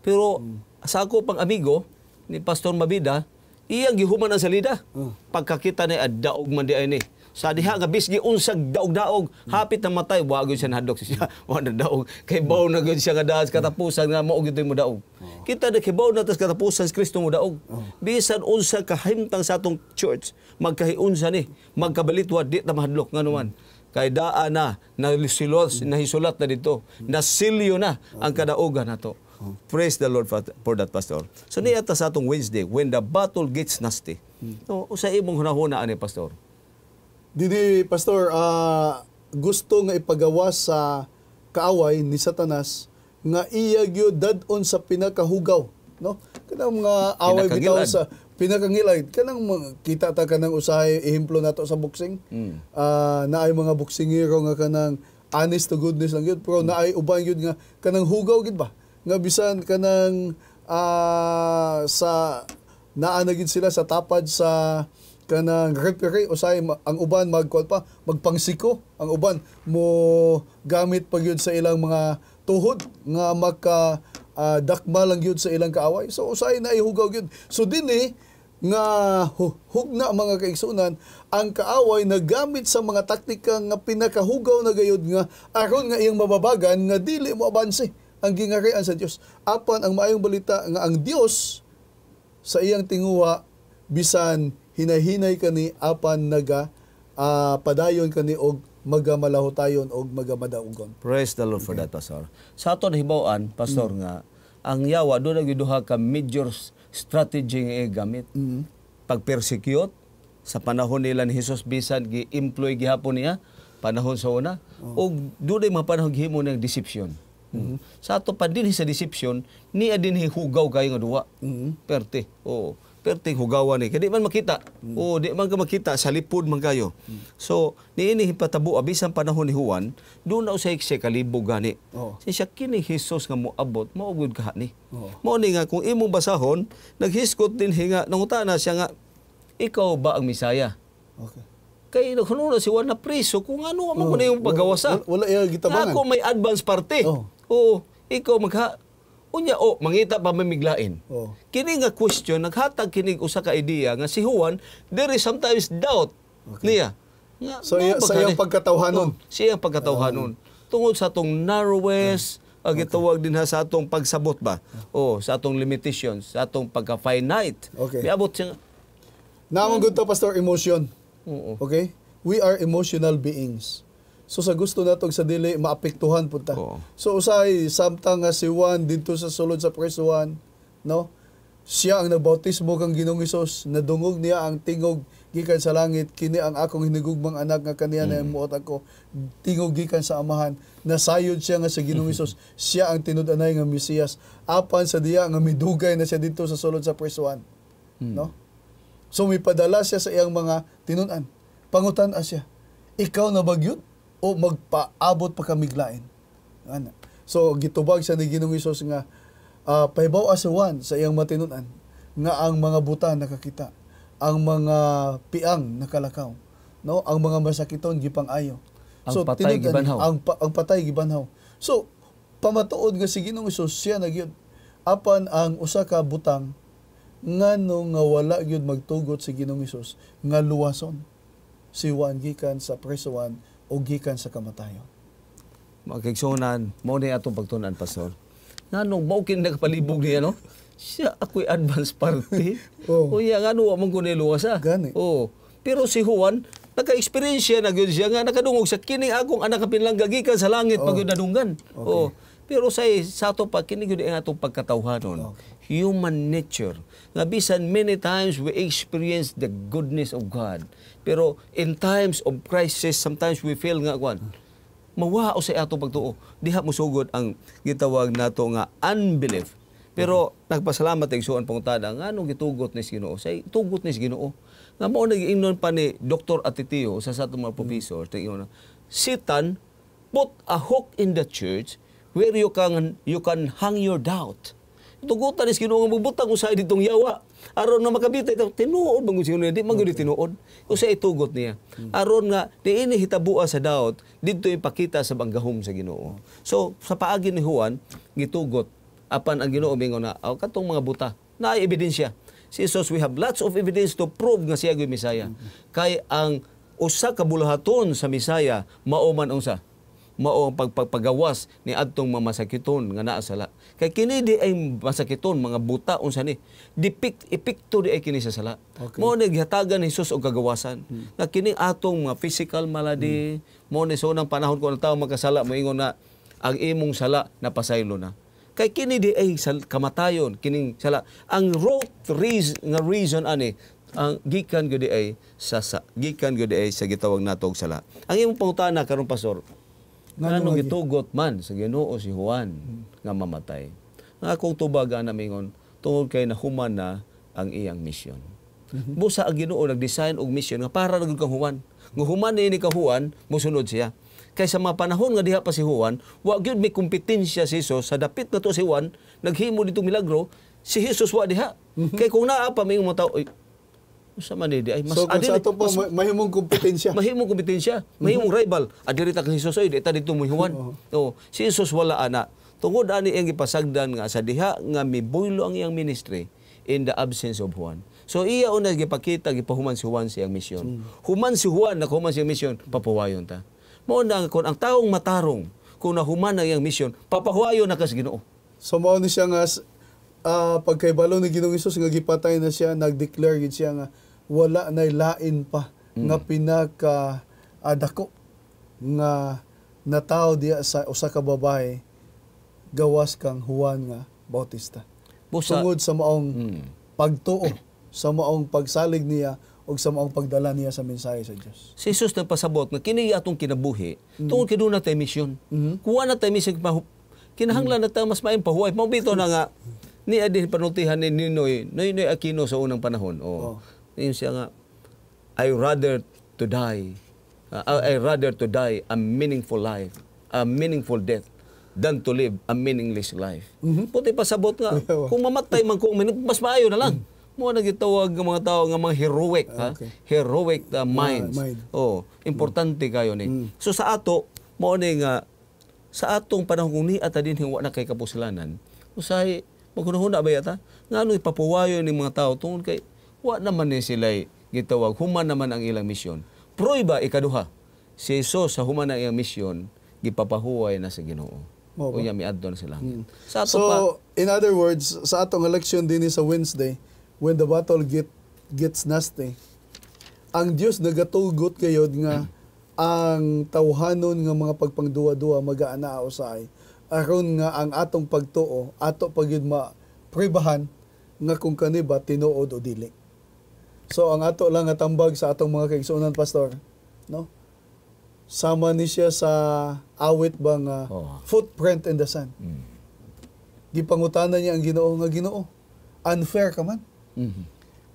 Pero sa ako pang amigo ni Pastor Mabida iyang gihuman ang salida. Pagkakita ni daog man di ay ni. Sa diha nga bisgi unsag daog-daog, hapit na matay, wa gyud siya nahadlok siya. Wa na daog. Kay baw na gyud siya nga daas katapusan nga mao gyud mo daog. Kita na kay baw na tas katapusan sa Kristo mo daog. Bisan unsa kahimtang sa atong church, magkahiunsa ni, magkabalitwad di ta mahadlok nganuman. Kay daa na nahisulat na dito. Nasilyo na ang kadaogan nato. Praise the Lord for that, Pastor. So niya ta sa atong Wednesday, when the battle gets nasty. So usa imong hunahuna ani, Pastor. Didi, Pastor, gusto nga ipagawas sa kaaway ni Satanas nga iya gyud dadon sa pinakahugaw, no? Kanang mga away bitaw sa pinakangilad. Kanang kita ta kanang usahay ehemplo nato sa boxing. Naay mga boksingero nga kanang honest to goodness lang gyud, pero naay uban gyud nga kanang hugaw gyud ba? Nga bisan kanang sa naa na gyud sila sa tapad sa kanang referee usay ang uban magpangsiko, ang uban mo gamit pa gyud sa ilang mga tuhod nga dakma lang gyud sa ilang kaaway. So usay na ihugaw gyud. So dinhi nga hugna mga kaigsunan, ang kaaway nagamit sa mga taktika nga pinakahugaw na gayud nga aron nga iyang mababagan nga dili mo abanse ang gingarian sa Dios. Apan ang maayong balita nga ang Dios sa iyang tinguha bisan hinahinay kani apan padayon kani og magamalahutayon og magamadaogon. Praise the Lord for that, Pastor. Sa aton hibaw-an, Pastor, nga ang yawa doon nagduha ka major strategy nga gamit. Pag-persecute sa panahon nila ni Jesus, bisan gi-employ gihapon niya panahon sa una, og doon ay mga panahon gihimo ng deception. Sa ato pa din sa deception, niya din hugaw kayo nga duwa. Perte. Oo. Perting hugawan ni. Kaya di man makita. O di man ka makita. Sa lipod man kayo. So, niini hipatabo abisan panahon ni Juan, doon na usay siya kalibog gani. Siya kini Jesus nga moabot, maugod ka ni. Mao ni nga, kung imong basahon, naghiskot din hinga, nangutana siya nga, ikaw ba ang Misaya? Okay. Kay naghuno si Juan na preso, kung ano mo na yung pagawasa. Wala iya gitabangan. Ako may advance party. Oo, ikaw unya mangita pa mamiglain. Kini nga question naghatag kinig usa ka idea nga si Juan there is sometimes doubt niya. Nga, so sa iyang pagkatawhanon. Siya ang pagkatawhanon. Tungod sa atong narrowest gitawag din sa atong pagsabot ba? Sa atong limitations, sa atong pagka-finite. Miabot siya. Namang good to, Pastor, emotion. Okay? We are emotional beings. So sa gusto natog sa dili maapektuhan punta. So usay samtang nga si Juan dito sa sulod sa verse 1, no? Siya ang nagbautismo kang Ginoong Hesus, nadungog niya ang tingog gikan sa langit, kini ang akong hinigugmang anak nga kaniya na imuot ako, tingog gikan sa amahan. Nasayod siya nga sa Ginoong Hesus, siya ang tinud-anay nga Mesiyas. Apan sa diya nga midugay na siya dito sa sulod sa verse 1, no? So may padala siya sa iyang mga tinun-an. Pangutan-a siya. Ikaw na bagyod o magpaabot pa kamiglain. So gitubag siya ni Ginoong Hesus nga pahibaw asawan sa iyang matinunan nga ang mga buta nakakita, ang mga piang nakalakaw, no, ang mga masakiton gipang-ayo. So patay gibanhaw. Ang patay gibanhaw. So pamatuod nga si Ginoong Hesus siya nagyud apan ang usa ka butang ngano nga wala gyud magtugot si Ginoong Hesus nga luwason si Juan gikan sa preso 1 o gikan sa kamatayon. Magkigsunan, mo na atong pagtunan, Pastor. Nganong maukin na kapalibog niya, no? Siya ako'y advance party. Uya, ngano mong kuniluwas, Gani. Pero si Juan, naka-experience na gyud siya nga nakadungog sa kining akong anak kapinlang gagikan sa langit pag nadunggan. Pero sa ato pa kini gyud ang atong pagkatawhanon. Human nature. Nga bisan many times we experience the goodness of God. Pero in times of crisis, sometimes we feel nga mawao sa atong pagtuo. Diha musugod ang gitawag nato nga unbelief. Pero nagpasalamat ang suon pangutada nga anong gitugot ni Ginoo. Say tugot ni Ginoo. Nga mao nag-ingnon pa ni Dr. Atitio sa atong mga professor, Satan put a hook in the church where you can hang your doubt. Tugutan is Ginoo nga magbutang usay ditong yawa. Aron na makabitay tinuod bang Ginoo di man gyud tinuod. Usay itugot niya. Aron nga diini hitabua sa doubt didto ipakita sa banggahom sa Ginoo. So sa paagi ni Juan gitugot apan ang Ginoo mingon na katong mga buta naay ebidensya Si Jesus, we have lots of evidence to prove nga siya gyud Misaya. Kay ang usa ka bulahaton sa Misaya mao man unsa? Mao ang pagpagawas ni adtong mamasakiton nga naa sala. Kay kini di ay masakiton mga buta unsa ni. Epekto di ay kini sa sala. Okay. Mao ni gihatagan ni Jesus og kagawasan. Nga kini atong mga physical malady, mao ni sa unang panahon kung ang tawo magkasala moingon na ang imong sala napasaylo na. Kay kini di ay kamatayon kining sala. Ang reason ani ang gikan gyud ay gikan gyud ay sa gitawag nato og sala. Ang imong pangutana karon pastor, ngano gitugot man sa Ginoo si Juan nga mamatay. Nga akong tubaga na mingon tungod kay nahuman na ang iyang mission. Busa ang Ginoo nag-design og mission nga para ra kang Juan. Nga human ni ka Juan, mosunod siya. Kay sa mga panahon nga diha pa si Juan, wa gyud may kompetensya si Jesus sa dapit na to si Juan, naghimo dito milagro, si Jesus wa diha. Kay kung naa pa may mga tao, sa man di ay mas so, kung sa ato po, mahimong kompetensya. Mahimong kompetensya, mahimong rival. Adiri ta kang Jesus oy, di ta dito mo Juan. Oh, si Jesus wala ana. Tungod ani ang gipasagdan nga sa diha nga mibuylo ang iyang ministry in the absence of Juan. So iya una gipakita gipahuman si Juan sa iyang mission. Human si Juan na human sa iyang mission, papawayon ta. Mao na kung ang taong matarong kung nahuman ang iyang mission, papahuwayon na kas Ginoo. So mao ni siya nga pagkaibalo ni Ginoong Hesus nga gipatay na siya, nag-declare gid siya nga wala nay lain pa nga pinaka dako nga natawo diya sa usa ka babae gawas kang Juan nga Bautista. Tungod sa maong pagtuo, sa maong pagsalig niya o sa maong pagdala niya sa mensahe sa Dios. Si Jesus nagpasabot nga kini atong kinabuhi, tungod kay doon na tayo mission. Kuha na tayo mission, kinahanglan na tayo mas maayong pahuway. Mabito na nga, ni adin panutihan ni Noy Aquino sa unang panahon. Yun siya nga, I rather to die a meaningful life, a meaningful death, than to live a meaningless life. Puti pasabot nga, kung mamatay man ko, mas maayo na lang. Mo nagitawag ng mga tao nga mga heroic, heroic minds. Importante kayo ni. So sa ato mo ni nga sa atong panahon kung ni ata din wa na kay kapusalanan, usahay magkunahuna ba yata ngano ipapuwayo ni mga tao tungod kay wa naman ni sila gitawag human naman ang ilang misyon. Prueba ikaduha. Si Jesus sa human ang iyang misyon gipapahuway na sa Ginoo. Unya miadto na sila. Sa ato in other words, sa atong election din sa Wednesday, when the battle gets nasty, ang Dios nagatugot kayod nga ang tawhanon nga mga pagpangduwa-duwa magaana usay aron nga ang atong pagtuo ato pagid ma-prebahan nga kung kani ba tinuod o dili. So ang ato lang nga tambag sa atong mga kaigsuonan pastor, no? Sama ni siya sa awit bang footprint in the sand. Gipangutanan niya ang Ginoo nga Ginoo, unfair ka man.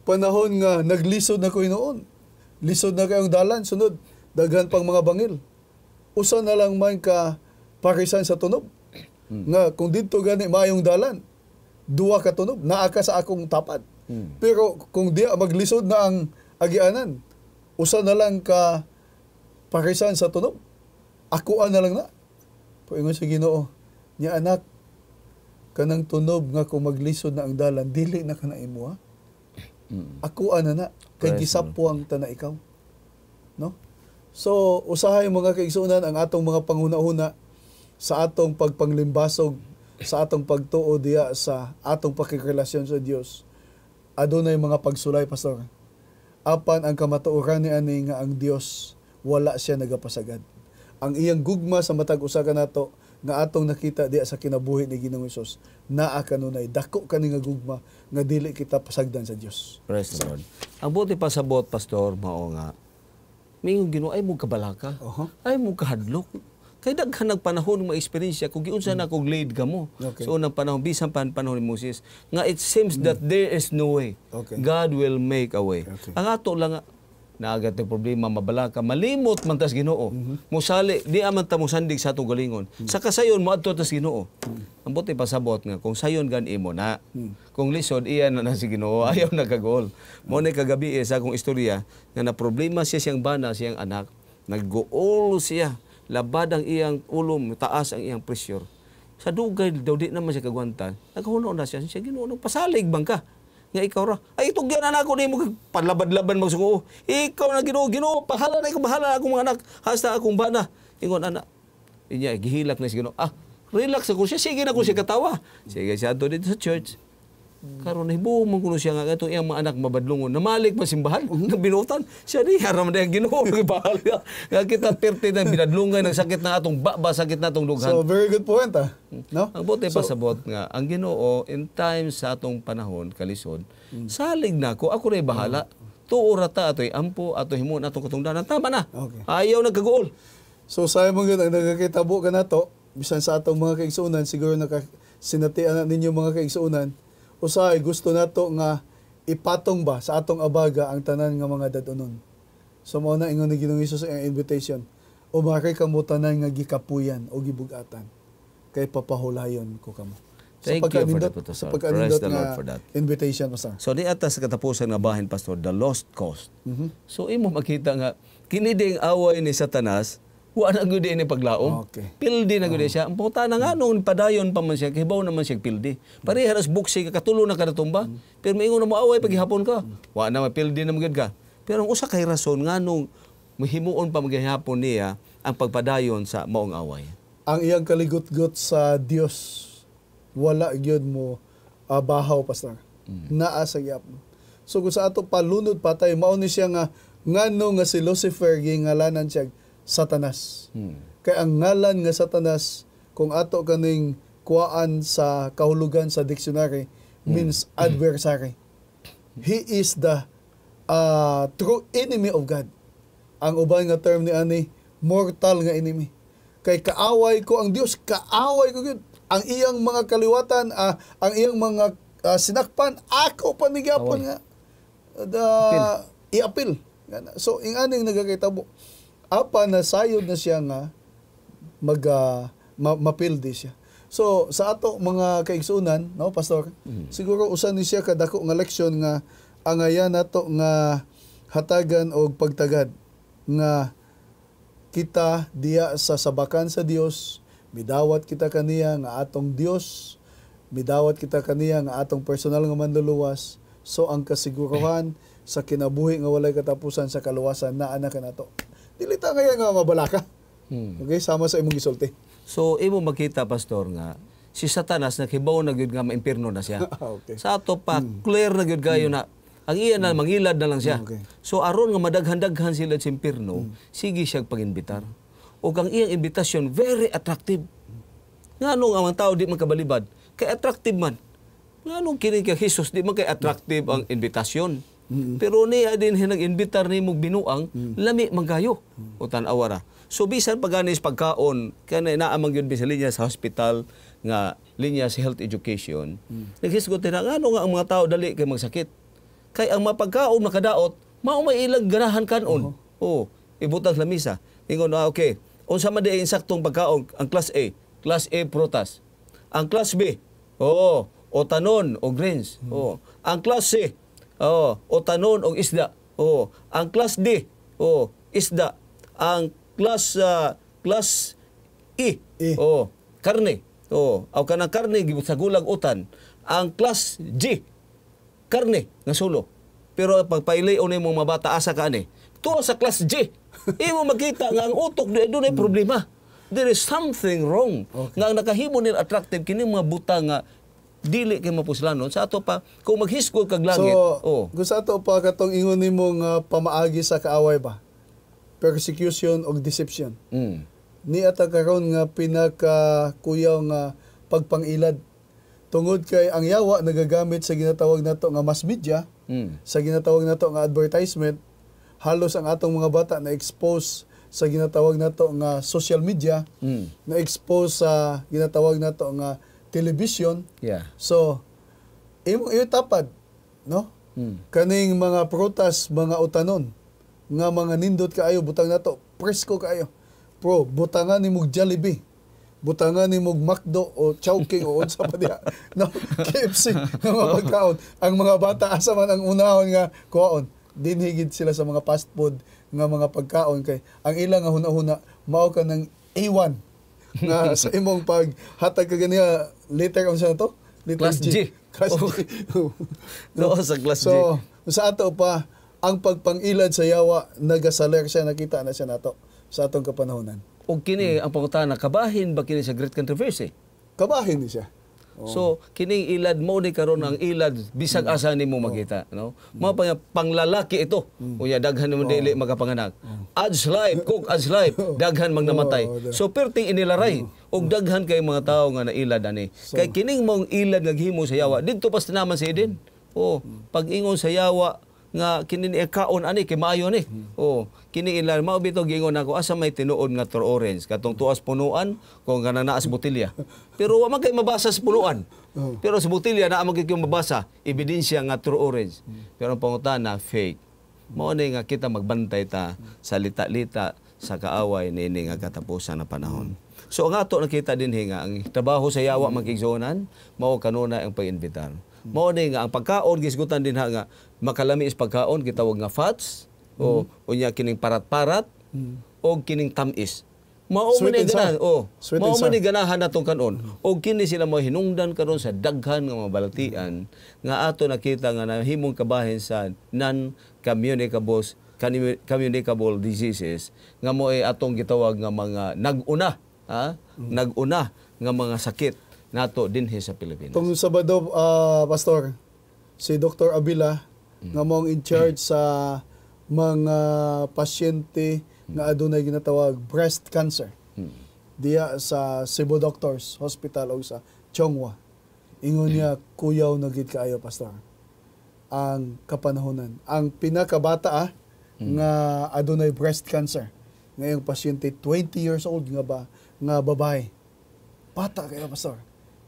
Panahon nga naglisod na ko noon. Lisod na kayong dalan, sunod daghan pang mga bangil. Usa na lang man ka parisan sa tunob. Nga kung didto gani maayong dalan, duwa ka tunob, naa ka sa akong tapad. Pero kung di maglisod na ang agianan, usa na lang ka parisan sa tunob. Akuan na lang na. Paingon sa Ginoo, nya anak, kanang tunob nga kung maglisod na ang dalan, dili na ka na imo ha. Ako na kay gisapuang ta na ikaw, no? So usahay mga kaigsuonan ang atong mga panghuna-huna sa atong pagpanglimbasog, sa atong pagtuo diya sa atong pakikrelasyon sa Dios. Adunay mga pagsulay pastor. Apan ang kamatuoran ni ani nga ang Dios wala siya nagapasagad. Ang iyang gugma sa matag usa kanato nga atong nakita diya sa kinabuhi ni Ginoong Hesus, naa kanunay dako kani nga gugma nga dili kita pasagdan sa Dios. Praise the Lord. Ang buti pasabot pastor mao nga mingong Ginoo ay mo kabalaka. Ay mo kahadlok. Kay daghan nagpanahon ng ma-experience kung giunsa na kog lead ka mo. So unang panahon bisan panahon ni Moses nga it seems that there is no way. God will make a way. Ang ato lang nga naagat ng problema, mabalaka, malimot man tas Ginoo. Musali, di aman ta mo sandig sa atong galingon. Sa kasayon mo adto tas Ginoo. Ang buti pasabot nga kung sayon gan imo na. Kung lisod iya na si Ginoo, ayaw na kagol. Mo ni kagabi sa akong istorya nga na problema siya siyang bana, siyang anak, naggool siya, labad ang iyang ulom, taas ang iyang pressure. Sa dugay daw di naman siya kagwantan. Naghuno na siya Ginoo, pasalig bang ka? nga ikaw ra. Ay itugyan na ako nimo panlabad-laban magsuko. Ikaw na Ginoo, bahala na ikaw, bahala na akong mga anak, hasta akong bana. Ingon ana. Inya gihilak na si Ginoo. Relax ako siya, sige na ko siya katawa. Sige siya adto dito sa church. Karon hibuo man kuno siya nga ato iyang mga anak mabadlongon. Namalik man simbahan, binutan. Siya ni haram na Ginoo gibahala. Nga kita perti na binadlungan ng sakit na atong baba, sakit na atong dughan. So very good point no? Ang bote pasabot nga ang Ginoo in times sa atong panahon kalisod, salig na ako ray bahala. Tuora ta atoy ampo ato himon atong katungdanan. Tama na. Okay. Ayaw nagkagool. So sayo mo yun, ang nagkakitabo ka na to, bisan sa atong mga kaigsuunan, siguro sinatian na ninyo mga kaigsuunan, usahay gusto nato nga ipatong ba sa atong abaga ang tanan nga mga dadonon. So mao na ingon ni Ginoong Hesus ang invitation. Umakay kamo tanan nga gikapuyan o gibugatan. Kay papahulayon ko kamo. Thank you for that, Pastor. Praise the Lord for that. Invitation, Pastor. So di atas sa katapusan nga bahin, Pastor, the lost cause. So imo makita nga kini ding away ni Satanas, wa na gyud ni paglaom. Okay. Pildi na gyud siya. Ang puta na nga nung padayon pa man siya, kibaw naman siya pildi. Parehas buksi ka katulo na kada tumba. Pero maingon na mo away paghihapon ka. Wa na mapildi na gyud ka. Pero ang usa kay rason nganong mahimuon pa maghihapon niya ang pagpadayon sa maong away. Ang iyang kaligot-got sa Dios wala gyud mo bahaw, Pastor. Naa sa gyapon. So kung sa ato palunod patay mao ni siya nga ngano nga si Lucifer gingalanan siya Satanas. Kay ang ngalan nga Satanas kung ato kaning kuan sa kahulugan sa dictionary means adversary. He is the true enemy of God. Ang uban nga term ni ani mortal nga enemy. Kay kaaway ko ang Dios, kaaway ko gyud. Ang iyang mga kaliwatan, ang iyang mga sinakpan, ako panigapon nga i-appeal. So inganing nagakitabo apa na sayod na siya nga mapildi siya. So sa ato mga kaigsuunan, no Pastor, siguro usan ni siya kadako nga leksyon nga angayan nato nga hatagan og pagtagad nga kita diya sa sabakan sa Dios, midawat kita kaniya nga atong Dios, midawat kita kaniya nga atong personal nga manluluwas. So ang kasiguruhan sa kinabuhi nga walay katapusan sa kaluwasan naa na kanato. Dili ta nga mabalaka. Okay, sama sa imong gisulti. So imo makita, Pastor, nga si Satanas nakibaw na gyud nga maimpierno na siya. Okay. Sa ato pa clear na gyud kayo na ang iya na mangilad na lang siya. Okay. So aron nga madaghan-daghan sila sa impierno, sige siya pag-imbitar. O ang iyang imbitasyon very attractive. Nganong ang tao di man kabalibad, kay attractive man. Nganong kini kay Jesus di man kay attractive ang invitasyon. Pero niya din nag-invitar ni mong binuang, lami manggayo. O tan-awa ra. So bisan paganis pagkaon, kaya naamang yun sa linya sa hospital, nga linya sa health education, naghisgot na nga ang mga tao dali kay magsakit. Kay ang mapagkaon makadaot, mao may ilang ganahan kanon. Ibutang lamisa. Ingon okay. Unsa man di insaktong pagkaon, ang class A prutas. Ang class B, o tanon o grains. Ang class C, o tanon o isda. Ang class D, isda. Ang class E, karne. Aw kanang karne gibut sa gulag utan. Ang class G, karne nga sulo. Pero pagpailay unay mong mabata asa ka ani. Tuwa sa class G. Imo makita nga ang utok doon ay problema. There is something wrong. Okay. Nga ang nakahimo nila attractive kini mga buta nga dili kay mapuslanon sa ato pa kung maghiskol kag langit. So, kung sa ato pa katong ingon nimong pamaagi sa kaaway ba? Persecution o deception. Ni ata karon nga pinakakuyaw nga pagpangilad tungod kay ang yawa nagagamit sa ginatawag nato nga mass media, sa ginatawag nato nga advertisement, halos ang atong mga bata na expose sa ginatawag nato nga social media, na expose sa ginatawag nato nga television. Yeah. So imong itapad, no? Kaning mga prutas, mga utanon nga mga nindot kaayo butang nato, presko kaayo. Pro, butangan ni mog Jollibee, butangan ni mog McDo o Chowking o unsa pa diha, no? KFC nga mga pagkaon. Ang mga bata asa man ang unahon nga kuhaon, dinhigid sila sa mga fast food nga mga pagkaon kay ang ilang nga hunahuna mao ka ng A1 nga sa imong paghatag ka ganiya later on sa to, Class G. Class G. Oo, sa Class G. So, sa ato pa, ang pagpangilad sa yawa, nagasaler siya, nakita na siya nato sa atong kapanahonan. O kini, ang pangutana, kabahin ba kini sa Great Controversy? Kabahin ni siya. So kining ilad mo ni karon ang ilad bisag asa nimo makita, no? Mao pa panglalaki ito. Unya daghan mo dili magapanganak. Ad's life, cook ad's life, daghan magnamatay. So perting inilaray og daghan kay mga tawo nga nailad ani. Kay kining mong ilad nga gihimo sa yawa didto pas naman sa Eden. Pag-ingon sa yawa nga kini ni kaon ani kay maayo ni. Kini ilad mao bitaw giingon nako asa may tinuod nga tur orange katong tuas punuan kung kana naa sa botelya. Pero wa man kay mabasa sa punuan. Pero sa botelya naa man kay mabasa ebidensya nga tur orange. Pero ang pangutana fake. Mao ni nga kita magbantay ta sa lita-lita sa kaaway niini nga katapusan na panahon. So ang ato nakita dinhi nga ang trabaho sa yawa magigsonan mao kanunay ang pag-invitar. Mao ni nga ang pagkaon gisgutan din nga makalami is pagkaon gitawag nga fats o unya kining parat-parat o kining tamis. Mao man ni ganahan mao man ni ganahan natong kanon o kini sila mo hinungdan karon sa daghan nga mga balatian nga ato nakita nga nahimong kabahin sa communicable diseases nga mo ay atong gitawag nga mga nag-una nga mga sakit nato dinhi sa Pilipinas. Tong Sabado, Pastor, si Dr. Abila nga mong in charge sa mga pasyente nga adunay ginatawag breast cancer. Diya sa Cebu Doctors Hospital o sa Chongwa. Ingon niya kuyaw na gid kaayo, Pastor. Ang kapanahonan. Ang pinakabata nga adunay breast cancer. Ngayong pasyente 20 years old nga babae. Bata kayo, Pastor.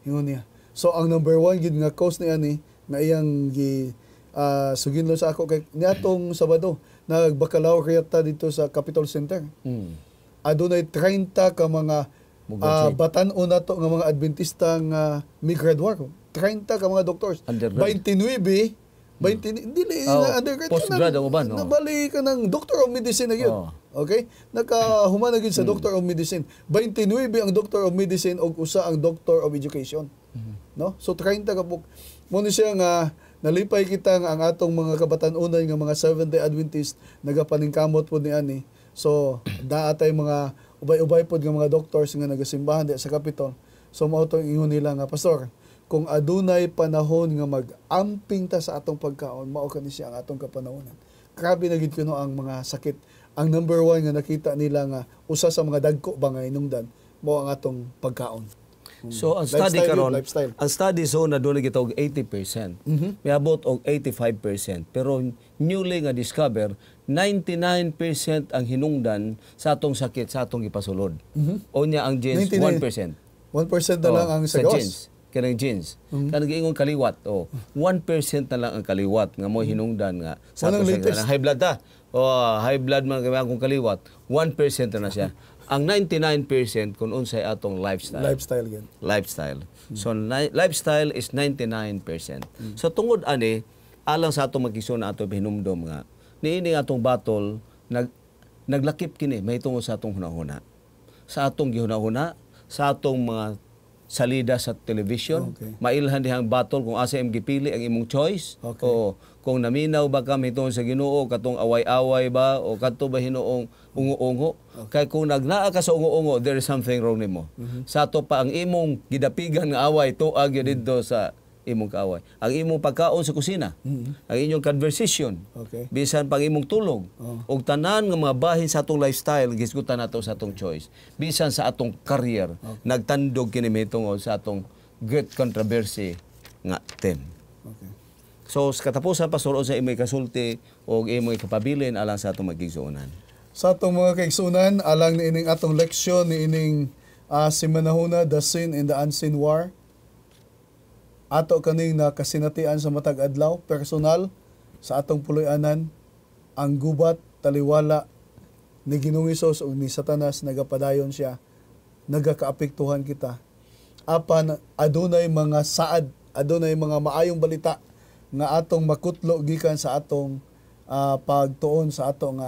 Ingon niya. So ang number one gid nga cause niya ni nga iyang suginlo sa ako kay niatong Sabado nagbakalaurate ta dito sa Capitol Center. Adunay 30 ka mga batan-o nato nga mga Adventista nga mi-graduate. 30 ka mga doctors. 29 dili na undergrad postgrad ang uban nabali ka ng Doctor of Medicine na yun. Okay? Nakahuman na sa Doctor of Medicine. 29 ang Doctor of Medicine og usa ang Doctor of Education. No? So 30 ka po. Mo ni siya nga nalipay kita nga ang atong mga kabatan-unan nga mga Seventh-day Adventist nagapaningkamot po ni ani. So daatay mga ubay-ubay pod nga mga doctors nga nagasimbahan di sa Capitol. So mao tong ingon nila nga pastor, kung adunay panahon nga mag-amping ta sa atong pagkaon, mao kani siya ang atong kapanahonan. Grabe na gid kuno ang mga sakit. Ang number one nga nakita nila nga usa sa mga dagko ba nga hinungdan mao ang atong pagkaon. So ang study karon, ang study na doon gitawag 80%. Miabot og 85%. Pero newly nga discover 99% ang hinungdan sa atong sakit sa atong gipasulod. O niya ang genes 1%. 1% na lang ang sa genes. Kanang genes. Kanang giingon kaliwat. 1% na lang ang kaliwat nga mo hinungdan nga sa atong sakit. High blood ta. High blood man kung kaliwat, 1% na siya. Ang 99% kung unsay atong lifestyle. Lifestyle. So lifestyle is 99%. So tungod ani alang sa atong magigsoon ato hinumdom nga niini atong battle naglakip kini mahitungod sa atong hunahuna. Sa atong gihunahuna, sa atong mga salida sa television, mailhan dihang battle kung asa imong gipili ang imong choice. O kung naminaw ba ka mitungod sa Ginoo katong away-away ba o kadto ba hinuong ungo-ungo. Kay kung nagnaa ka sa ungo-ungo, there is something wrong nimo. Sa ato pa ang imong gidapigan nga away tuag gyud didto sa imong kaaway. Ang imong pagkaon sa kusina, ang inyong conversation, bisan pang imong tulog, ug tanan nga mga bahin sa atong lifestyle gisgutan nato sa atong choice. Bisan sa atong career, nagtandog kini mitungod sa atong great controversy nga theme. So sa katapusan pastor sa imong kasulti o imong kapabilin alang sa atong magigsuonan. Sa atong mga kaigsuonan alang niining atong leksyon niining simanahuna The Sin and the Unseen War. Ato kaning nakasinatian sa matag adlaw personal sa atong puloy-anan ang gubat taliwala ni Ginoong Hesus ug ni Satanas nagapadayon siya nagakaapektuhan kita apan adunay mga saad adunay mga maayong balita nga atong makutlo gikan sa atong pagtuon sa atong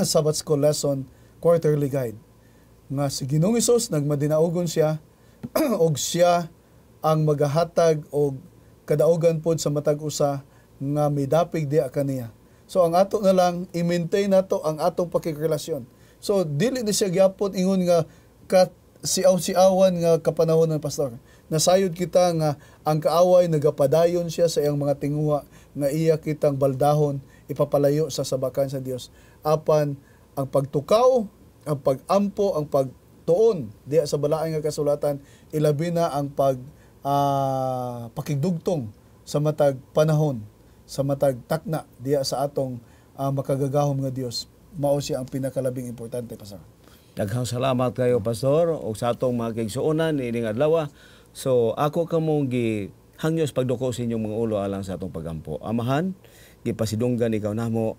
Sabbath School Lesson Quarterly Guide nga si Ginoong Hesus nagmadinaugon siya og siya ang magahatag og kadaugan pod sa matag usa nga midapig diha kaniya. So ang ato na lang i-maintain nato ang atong pakikrelasyon. So dili ni siya gyapon ingon nga siaw-siawan nga kapanahon ng pastor. Nasayod kita nga ang kaaway nagapadayon siya sa iyang mga tinguha nga iya kitang baldahon ipapalayo sa sabakan sa Dios. Apan ang pagtukaw, ang pagampo, ang pagtuon diya sa balaay nga kasulatan, ilabi na ang pakigdugtong sa matag panahon, sa matag takna diya sa atong makagagahom nga Dios. Mao siya ang pinakalabing importante, pastor. Daghang salamat kayo, pastor, o sa atong mga kaigsuonan ining adlaw. So ako kamong gihangyos pagduko sa inyong mga ulo alang sa atong pagampo. Amahan, gipasidunggan ikaw namo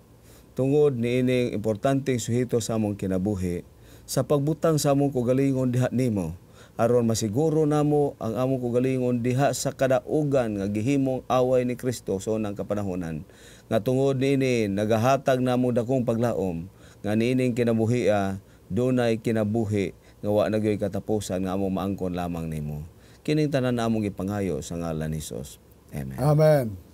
tungod niining importanteng suhito sa among kinabuhi sa pagbutang sa among kaugalingon diha nimo, aron masiguro namo ang among kaugalingon diha sa kadaugan nga gihimong away ni Kristo sa unang kapanahonan, nga tungod niini nagahatag namo dakong paglaom nga niining kinabuhia dunay kinabuhi nga wa na gyoy katapusan nga among maangkon lamang nimo. Kining tanan among gipangayo sa ngalan ni Jesus. Amen. Amen.